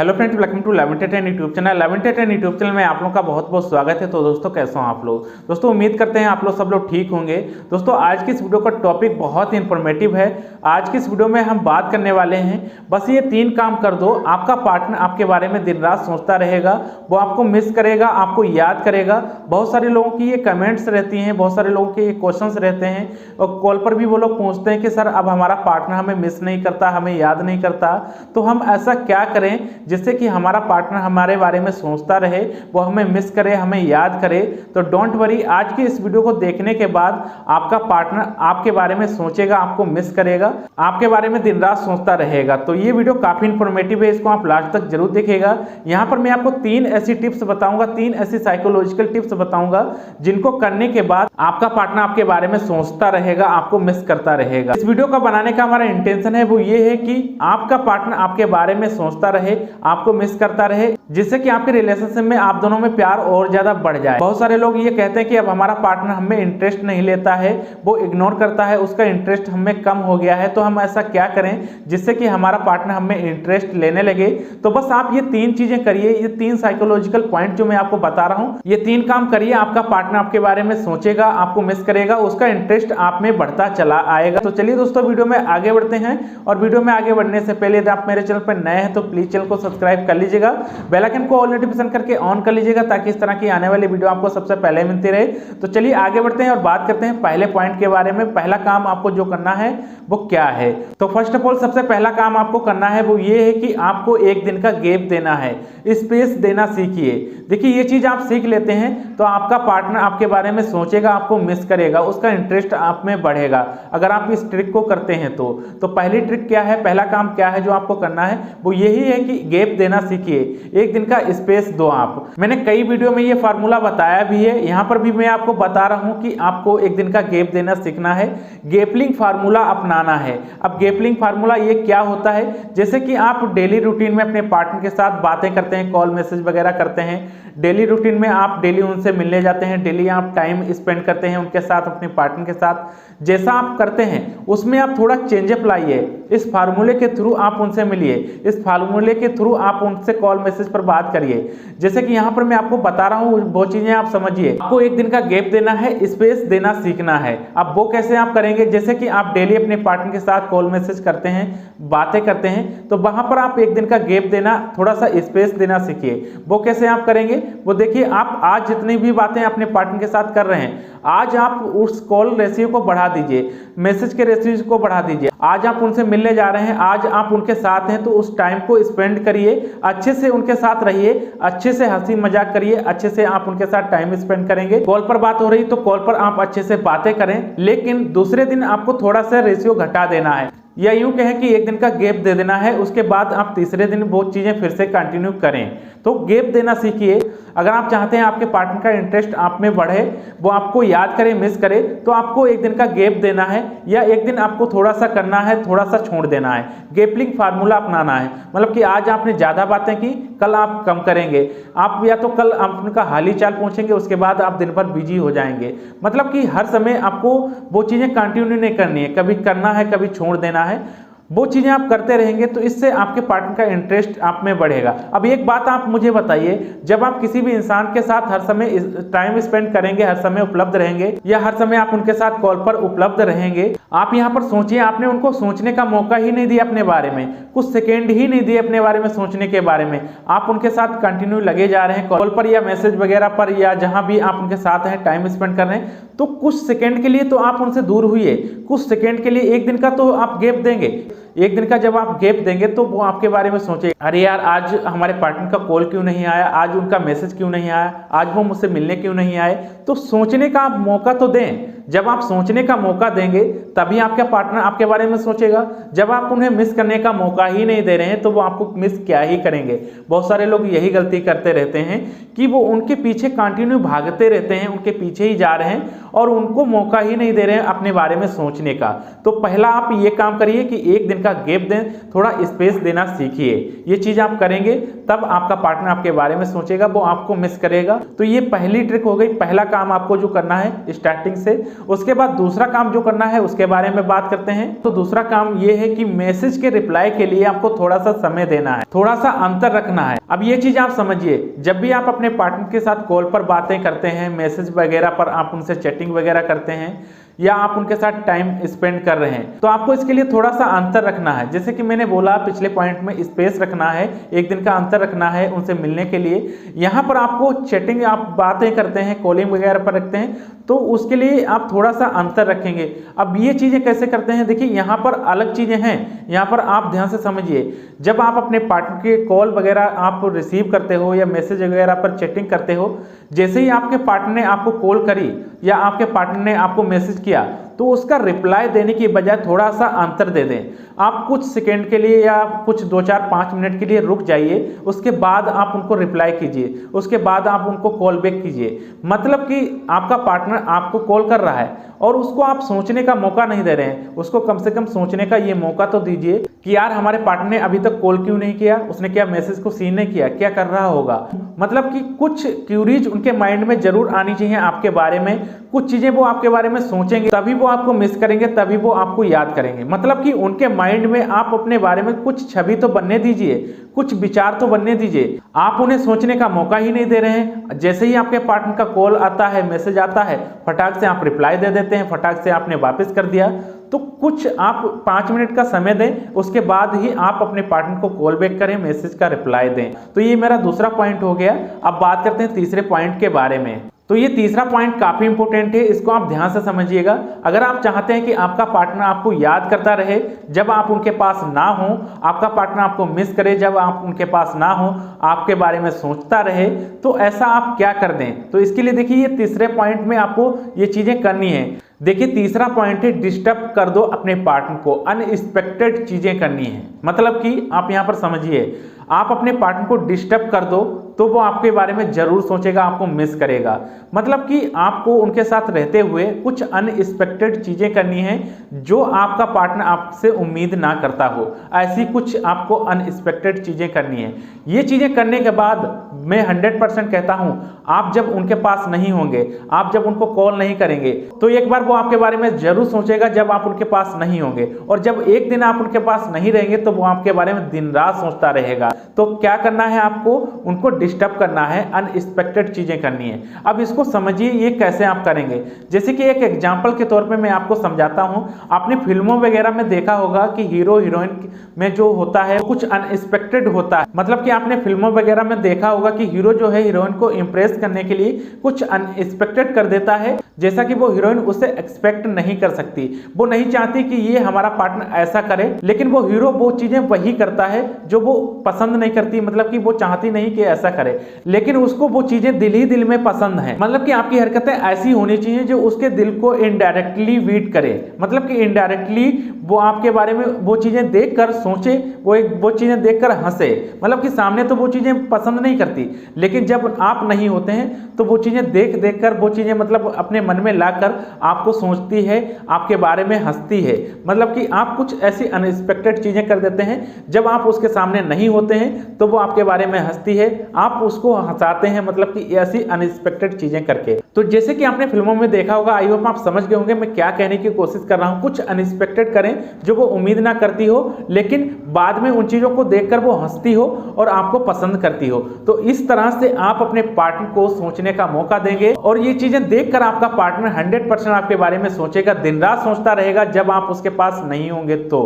Hello friends, welcome to 1110 YouTube channel. 1110 YouTube channel में आप लोगों का बहुत बहुत स्वागत है। तो दोस्तों कैसे हो आप लोग? दोस्तों उम्मीद करते हैं आप लोग सब लोग ठीक होंगे। दोस्तों आज की इस वीडियो का टॉपिक बहुत ही इंफॉर्मेटिव है। आज की इस वीडियो में हम बात करने वाले हैं, बस ये 3 काम कर दो, आपका पार्टनर आपके बारे में दिन रात सोचता रहेगा, वो आपको मिस करेगा, आपको याद करेगा। बहुत सारे लोगों की ये कमेंट्स रहती हैं, बहुत सारे लोगों के ये क्वेश्चंस रहते हैं और कॉल पर भी वो लोग पूछते हैं कि सर अब हमारा पार्टनर हमें मिस नहीं करता, हमें याद नहीं करता, तो हम ऐसा क्या करें जिससे कि हमारा पार्टनर हमारे बारे में सोचता रहे, वो हमें मिस करे, हमें याद करे। तो डोंट वरी, आज की इस वीडियो को देखने के बाद आपका पार्टनर आपके बारे में सोचेगा, आपको मिस करेगा, आपके बारे में दिन रात सोचता रहेगा। तो ये वीडियो काफी इंफॉर्मेटिव है, इसको आप लास्ट तक जरूर देखिएगा। यहाँ पर मैं आपको 3 ऐसी टिप्स बताऊंगा, 3 ऐसी साइकोलॉजिकल टिप्स बताऊंगा जिनको करने के बाद आपका पार्टनर आपके बारे में सोचता रहेगा, आपको मिस करता रहेगा। इस वीडियो का बनाने का हमारा इंटेंशन है वो ये है कि आपका पार्टनर आपके बारे में सोचता रहे, आपको मिस करता रहे, जिससे कि आपके रिलेशनशिप में आप दोनों में प्यार और ज्यादा बढ़ जाए। बहुत सारे लोग ये कहते हैं कि अब हमारा पार्टनर हमें इंटरेस्ट नहीं लेता है, वो इग्नोर करता है, उसका इंटरेस्ट हमें कम हो गया है। तो हम ऐसा क्या करें जिससे कि हमारा पार्टनर हमें इंटरेस्ट लेने लगे? तो बस आप ये 3 चीजें करिए, ये 3 साइकोलॉजिकल पॉइंट जो मैं आपको बता रहा हूं, ये 3 काम करिए, आपका पार्टनर आपके बारे में सोचेगा, आपको मिस करेगा, उसका इंटरेस्ट आप में बढ़ता चला आएगा। तो चलिए दोस्तों वीडियो में आगे बढ़ते हैं। और वीडियो में आगे बढ़ने से पहले यदि आप मेरे चैनल पर नए हैं तो प्लीज चैनल को सब्सक्राइब कर लीजिएगा, बेल आइकन को ऑल नोटिफिकेशन करके ऑन कर लीजिएगा ताकि इस तरह की आने वाली वीडियो आपको सबसे पहले मिलती रहे। तो चलिए आगे बढ़ते हैं और बात करते हैं पहले पॉइंट के बारे में। पहला काम आपको जो करना है वो क्या है? तो फर्स्ट ऑफ ऑल सबसे पहला काम आपको करना है वो ये है कि आपको एक दिन का गैप देना है, स्पेस देना सीखिए। देखिए ये चीज आप सीख लेते हैं तो आपका पार्टनर आपके बारे में सोचेगा, आपको मिस करेगा, उसका इंटरेस्ट आप में बढ़ेगा अगर आप इस ट्रिक को करते हैं तो पहली ट्रिक क्या है, पहला काम क्या है जो आपको करना है वो यही है कि गैप देना सीखिए, एक दिन का स्पेस दो आप। मैंने कई वीडियो में ये फार्मूला बताया भी है, यहाँ पर भी मैं आपको बता रहा हूँ कि आपको एक दिन का गैप देना सीखना है, गैपलिंग फार्मूला अपनाना है। अब गैपलिंग फार्मूला ये क्या होता है? जैसे कि आप डेली रूटीन में अपने पार्टनर के साथ बातें करते हैं, कॉल मैसेज वगैरह करते हैं, डेली रूटीन में आप डेली उनसे मिलने जाते हैं, डेली आप टाइम स्पेंड करते हैं उनके साथ, अपने पार्टनर के साथ, जैसा आप करते हैं उसमें आप थोड़ा चेंजअप लाइए। इस फार्मूले के थ्रू आप उनसे मिलिए, इस फार्मूले के थ्रू आप उनसे कॉल मैसेज पर बात करिए। जैसे कि यहाँ पर मैं आपको बता रहा हूँ वो चीजें आप समझिए। आपको एक दिन का गैप देना है, स्पेस देना सीखना है। अब वो कैसे आप करेंगे? जैसे कि आप डेली अपने पार्टनर के साथ कॉल मैसेज करते हैं, बातें करते हैं, तो वहां पर आप एक दिन का गैप देना, थोड़ा सा स्पेस देना सीखिए। वो कैसे आप करेंगे वो देखिए। आप आज जितनी भी बातें अपने पार्टनर के साथ कर रहे हैं, आज आप उस कॉल रेशियो को बढ़ा दीजिए, मैसेज के रेशियो को बढ़ा दीजिए। आज आप उनसे मिलने जा रहे हैं, आज आप उनके साथ हैं तो उस टाइम को स्पेंड करिए, अच्छे से उनके साथ रहिए, अच्छे से हंसी मजाक करिए, अच्छे से आप उनके साथ टाइम स्पेंड करेंगे। कॉल पर बात हो रही तो कॉल पर आप अच्छे से बातें करें, लेकिन दूसरे दिन आपको थोड़ा सा रेशियो घटा देना है, या यूं कहें कि एक दिन का गैप दे देना है, उसके बाद आप तीसरे दिन वो चीजें फिर से कंटिन्यू करें। तो गैप देना सीखिए। अगर आप चाहते हैं आपके पार्टनर का इंटरेस्ट आप में बढ़े, वो आपको याद करे, मिस करे, तो आपको एक दिन का गैप देना है, या एक दिन आपको थोड़ा सा करना है, थोड़ा सा छोड़ देना है। गैपलिंग फार्मूला अपनाना है, मतलब कि आज आपने ज्यादा बातें की, कल आप कम करेंगे। आप या तो कल आप उनका हाली चाल पूछेंगे, उसके बाद आप दिन भर बिजी हो जाएंगे। मतलब कि हर समय आपको वो चीजें कंटिन्यू नहीं करनी है, कभी करना है, कभी छोड़ देना है। वो चीजें आप करते रहेंगे तो इससे आपके पार्टनर का इंटरेस्ट आप में बढ़ेगा। अब एक बात आप मुझे बताइए, जब आप किसी भी इंसान के साथ हर समय टाइम स्पेंड करेंगे, हर समय उपलब्ध रहेंगे, या हर समय आप उनके साथ कॉल पर उपलब्ध रहेंगे, आप यहाँ पर सोचिए, आपने उनको सोचने का मौका ही नहीं दिया अपने बारे में, कुछ सेकेंड ही नहीं दिए अपने बारे में सोचने के बारे में। आप उनके साथ कंटिन्यू लगे जा रहे हैं कॉल पर या मैसेज वगैरह पर, या जहां भी आप उनके साथ हैं टाइम स्पेंड कर रहे हैं, तो कुछ सेकेंड के लिए तो आप उनसे दूर हुई, कुछ सेकेंड के लिए, एक दिन का तो आप गैप देंगे। एक दिन का जब आप गैप देंगे तो वो आपके बारे में सोचे, अरे यार आज हमारे पार्टनर का कॉल क्यों नहीं आया, आज उनका मैसेज क्यों नहीं आया, आज वो मुझसे मिलने क्यों नहीं आए। तो सोचने का आप मौका तो दें। जब आप सोचने का मौका देंगे तभी आपका पार्टनर आपके बारे में सोचेगा। जब आप उन्हें मिस करने का मौका ही नहीं दे रहे हैं तो वो आपको मिस क्या ही करेंगे। बहुत सारे लोग यही गलती करते रहते हैं कि वो उनके पीछे कंटिन्यू भागते रहते हैं, उनके पीछे ही जा रहे हैं और उनको मौका ही नहीं दे रहे हैं अपने बारे में सोचने का। तो पहला आप ये काम करिए कि एक दिन का गैप दें, थोड़ा स्पेस देना सीखिए। ये चीज आप करेंगे तब आपका पार्टनर आपके बारे में सोचेगा, वो आपको मिस करेगा। तो ये पहली ट्रिक हो गई, पहला काम आपको जो करना है स्टार्टिंग से। उसके बाद दूसरा काम जो करना है उसके बारे में बात करते हैं। तो दूसरा काम ये है कि मैसेज के रिप्लाई के लिए आपको थोड़ा सा समय देना है, थोड़ा सा अंतर रखना है। अब ये चीज आप समझिए, जब भी आप अपने पार्टनर के साथ कॉल पर बातें करते हैं, मैसेज वगैरह पर आप उनसे चैटिंग वगैरह करते हैं या आप उनके साथ टाइम स्पेंड कर रहे हैं, तो आपको इसके लिए थोड़ा सा अंतर रखना है। जैसे कि मैंने बोला पिछले पॉइंट में, स्पेस रखना है, एक दिन का अंतर रखना है उनसे मिलने के लिए। यहाँ पर आपको चैटिंग, आप बातें करते हैं, कॉलिंग वगैरह पर रखते हैं, तो उसके लिए आप थोड़ा सा अंतर रखेंगे। अब ये चीजें कैसे करते हैं, देखिए यहाँ पर अलग चीजें हैं, यहाँ पर आप ध्यान से समझिए। जब आप अपने पार्टनर के कॉल वगैरह आप रिसीव करते हो या मैसेज वगैरह पर चैटिंग करते हो, जैसे ही आपके पार्टनर ने आपको कॉल करी या आपके पार्टनर ने आपको मैसेज किया, तो उसका रिप्लाई देने की बजाय थोड़ा सा अंतर दे दें। आप कुछ सेकंड के लिए या कुछ 2-4-5 मिनट के लिए रुक जाइए, उसके बाद आप उनको रिप्लाई कीजिए, उसके बाद आप उनको कॉल बैक कीजिए। मतलब कि आपका पार्टनर आपको कॉल कर रहा है और उसको आप सोचने का मौका नहीं दे रहे हैं, उसको कम से कम सोचने का ये मौका तो दीजिए कि यार हमारे पार्टनर ने अभी तक कॉल क्यों नहीं किया, उसने क्या मैसेज को सीन नहीं किया, क्या कर रहा होगा। मतलब कि कुछ क्यूरीज उनके माइंड में जरूर आनी चाहिए आपके बारे में, कुछ चीजें वो आपके बारे में सोचेंगे, तभी वो आपको मिस करेंगे, तभी वो आपको याद करेंगे। मतलब कि उनके माइंड में आप अपने बारे में कुछ छवि तो बनने दीजिए, कुछ विचार तो बनने दीजिए। आप उन्हें सोचने का मौका ही नहीं दे रहे हैं। जैसे ही आपके पार्टनर का कॉल आता है, मैसेज आता है, फटाक से आप रिप्लाई दे देते हैं, फटाक से आपने वापस कर दिया। तो कुछ आप 5 मिनट का समय दें, उसके बाद ही आप अपने पार्टनर को कॉल बैक करें, मैसेज का रिप्लाई दें। तो ये मेरा दूसरा पॉइंट हो गया। अब बात करते हैं तीसरे पॉइंट के बारे में। तो ये तीसरा पॉइंट काफी इंपॉर्टेंट है, इसको आप ध्यान से समझिएगा। अगर आप चाहते हैं कि आपका पार्टनर आपको याद करता रहे जब आप उनके पास ना हो, आपका पार्टनर आपको मिस करे जब आप उनके पास ना हो, आपके बारे में सोचता रहे, तो ऐसा आप क्या कर दें। तो इसके लिए देखिए, ये तीसरे पॉइंट में आपको ये चीजें करनी है। देखिए तीसरा पॉइंट है, डिस्टर्ब कर दो अपने पार्टनर को, अनएक्सपेक्टेड चीजें करनी है। मतलब कि आप यहां पर समझिए, आप अपने पार्टनर को डिस्टर्ब कर दो तो वो आपके बारे में जरूर सोचेगा, आपको मिस करेगा। मतलब कि आपको उनके साथ रहते हुए कुछ अनएक्सपेक्टेड चीजें करनी है जो आपका पार्टनर आपसे उम्मीद ना करता हो। ऐसी कुछ आपको अनएक्सपेक्टेड चीजें करनी है। ये चीजें करने के बाद मैं 100% कहता हूं, आप जब उनके पास नहीं होंगे, आप जब उनको कॉल नहीं करेंगे, तो एक बार वो आपके बारे में जरूर सोचेगा जब आप उनके पास नहीं होंगे। और जब एक दिन आप उनके पास नहीं रहेंगे तो वो आपके बारे में दिन रात सोचता रहेगा। तो क्या करना है आपको, उनको डिस्टर्ब करना है, अनएक्सपेक्टेड चीजें करनी है। अब इसको समझिए, ये कैसे आप करेंगे। जैसे कि एक एग्जांपल के तौर पे मैं आपको समझाता हूं। आपने फिल्मों वगैरह में देखा होगा कि हीरो हीरोइन में जो होता है कुछ अनएक्सपेक्टेड होता है। मतलब कि आपने फिल्मों वगैरह में देखा होगा कि हीरो जो है हीरोइन को इंप्रेस करने के लिए कुछ अनएक्सपेक्टेड कर देता है, जैसा कि वो हीरोइन उसे एक्सपेक्ट नहीं कर सकती। वो नहीं चाहती कि ये हमारा पार्टनर ऐसा करे, लेकिन वो हीरो वो चीजें वही करता है जो वो पसंद नहीं करती। मतलब कि वो चाहती नहीं कि ऐसा करे, लेकिन उसको वो चीजें दिल ही दिल में पसंद है। मतलब कि आपकी हरकतें ऐसी होनी चाहिए जो उसके दिल को इनडायरेक्टली वीट करे। मतलब कि इनडायरेक्टली वो आपके बारे में वो चीजें देखकर सोचे, वो चीजें देखकर हंसे। मतलब कि सामने तो वो चीजें पसंद नहीं करती, लेकिन जब आप नहीं होते हैं तो वो चीजें देख कर वो चीजें मतलब अपने मन में लाकर आपको सोचती है, आपके बारे में हंसती है। मतलब कि आप कुछ ऐसी अनएक्सपेक्टेड चीजें कर देते हैं, जब आप उसके सामने नहीं होते हैं तो वो आपके बारे में हंसती है, आप उसको हंसाते हैं। मतलब कि ऐसी अनएक्सपेक्टेड चीजें करके। तो जैसे कि आपने फिल्मों में देखा होगा, आई होप आप समझ गए होंगे मैं क्या कहने की कोशिश कर रहा हूं। कुछ अनएक्सपेक्टेड करें जो वो उम्मीद ना करती हो, लेकिन बाद में उन चीजों को देखकर वो हंसती हो और आपको पसंद करती हो। तो इस तरह से आप अपने पार्टनर को सोचने का मौका देंगे और ये चीजें देखकर आपका पार्टनर 100% आपके बारे में सोचेगा, दिन रात सोचता रहेगा। जब आप उसके पास नहीं होंगे तो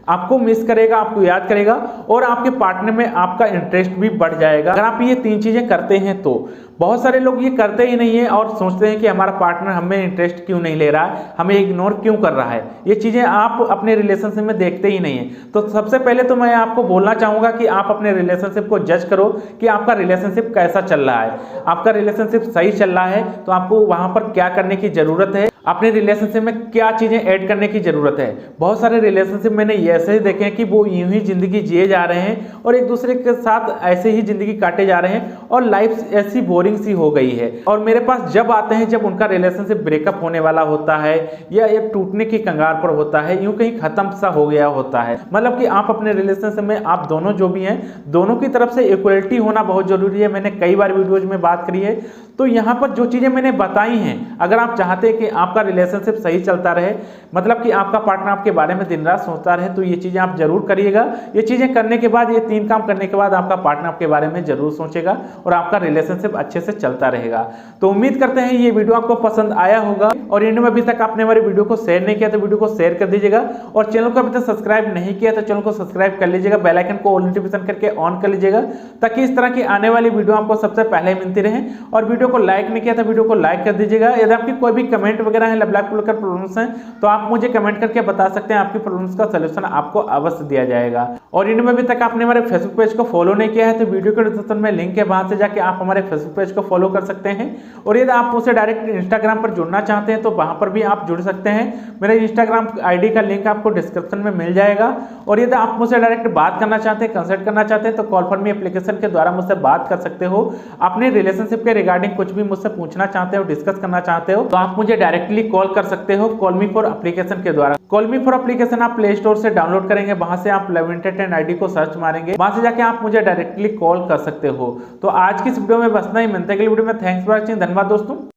आपको मिस करेगा, आपको याद करेगा और आपके पार्टनर में आपका इंटरेस्ट भी बढ़ जाएगा। अगर आप ये 3 चीजें करते हैं तो। बहुत सारे लोग ये करते ही नहीं है और सोचते हैं कि हमारा पार्टनर हमें इंटरेस्ट क्यों नहीं ले रहा है, हमें इग्नोर क्यों कर रहा है। ये चीजें आप अपने रिलेशनशिप में देखते ही नहीं है। तो सबसे पहले तो मैं आपको बोलना चाहूंगा कि आप अपने रिलेशनशिप को जज करो कि आपका रिलेशनशिप कैसा चल रहा है। आपका रिलेशनशिप सही चल रहा है तो आपको वहां पर क्या करने की जरूरत है, अपने रिलेशनशिप में क्या चीजें ऐड करने की जरूरत है। बहुत सारे रिलेशनशिप मैंने ऐसे ही देखे हैं कि वो यूं ही जिंदगी जिए जा रहे हैं और एक दूसरे के साथ ऐसे ही जिंदगी काटे जा रहे हैं और लाइफ ऐसी बोरिंग सी हो गई है। और मेरे पास जब आते हैं जब उनका रिलेशनशिप ब्रेकअप होने वाला होता है या एक टूटने की कंगार पर होता है, यूं कहीं खत्म सा हो गया होता है। मतलब कि आप अपने रिलेशनशिप में आप दोनों जो भी हैं, दोनों की तरफ से इक्वलिटी होना बहुत जरूरी है। मैंने कई बार वीडियोज में बात करी है। तो यहाँ पर जो चीज़ें मैंने बताई हैं, अगर आप चाहते हैं कि आपका रिलेशनशिप सही चलता रहे, मतलब कि आपका पार्टनर आपके बारे में दिन रात सोचता रहे, तो ये चीज़ें आप जरूर करिएगा। ये चीज़ें करने के बाद, ये 3 काम करने के बाद आपका पार्टनर आपके बारे में जरूर सोचेगा और आपका रिलेशनशिप अच्छे से चलता रहेगा। तो उम्मीद करते हैं ये वीडियो आपको पसंद आया होगा, और इन में अभी तक आपने हमारे वीडियो को शेयर नहीं किया तो वीडियो को शेयर कर दीजिएगा, और चैनल को अभी तक सब्सक्राइब नहीं किया तो चैनल को सब्सक्राइब कर लीजिएगा, बेल आइकन को ऑल नोटिफिकेशन करके ऑन कर लीजिएगा, ताकि इस तरह की आने वाली वीडियो आपको सबसे पहले मिलती रहे। और वीडियो को लाइक नहीं किया तो वीडियो को लाइक कर दीजिएगा। यदि आपकी कोई भी कमेंट वगैरह है, लव लाइफ को लेकर प्रॉब्लम्स हैं, तो आप मुझे कमेंट करके बता सकते हैं, आपकी प्रॉब्लम्स का सलूशन आपको अवश्य दिया जाएगा। और इनमें अभी तक आपने हमारे फेसबुक पेज को फॉलो नहीं किया है तो वीडियो के डिस्क्रिप्शन में लिंक है, वहां से जाके आप हमारे फेसबुक पेज को फॉलो कर सकते हैं। और यदि आप मुझसे डायरेक्ट इंस्टाग्राम पर जुड़ना चाहते हैं तो वहां पर भी आप जुड़ सकते हैं, मेरे इंस्टाग्राम आईडी का लिंक आपको डिस्क्रिप्शन में मिल जाएगा। और यदि आप मुझसे डायरेक्ट बात करना चाहते हैं, कंसल्ट करना चाहते हैं, तो कॉल फॉर मी एप्लीकेशन के द्वारा मुझसे बात कर सकते हो। अपने रिलेशनशिप के रिगार्डिंग कुछ भी मुझसे पूछना चाहते हो, डिस्कस करना चाहते हो, तो आप मुझे डायरेक्टली कॉल कर सकते हो कॉल मी फॉर एप्लीकेशन के द्वारा। कॉल मी फॉर एप्लीकेशन आप प्ले स्टोर से डाउनलोड करेंगे, वहां से आप लव एंटरटेन आईडी को सर्च मारेंगे, वहां से जाके आप मुझे डायरेक्टली कॉल कर सकते हो। तो आज की इस वीडियो में बस इतना ही, मिलते हैं अगली वीडियो में। थैंक्स फॉर वॉचिंग, धन्यवाद दोस्तों।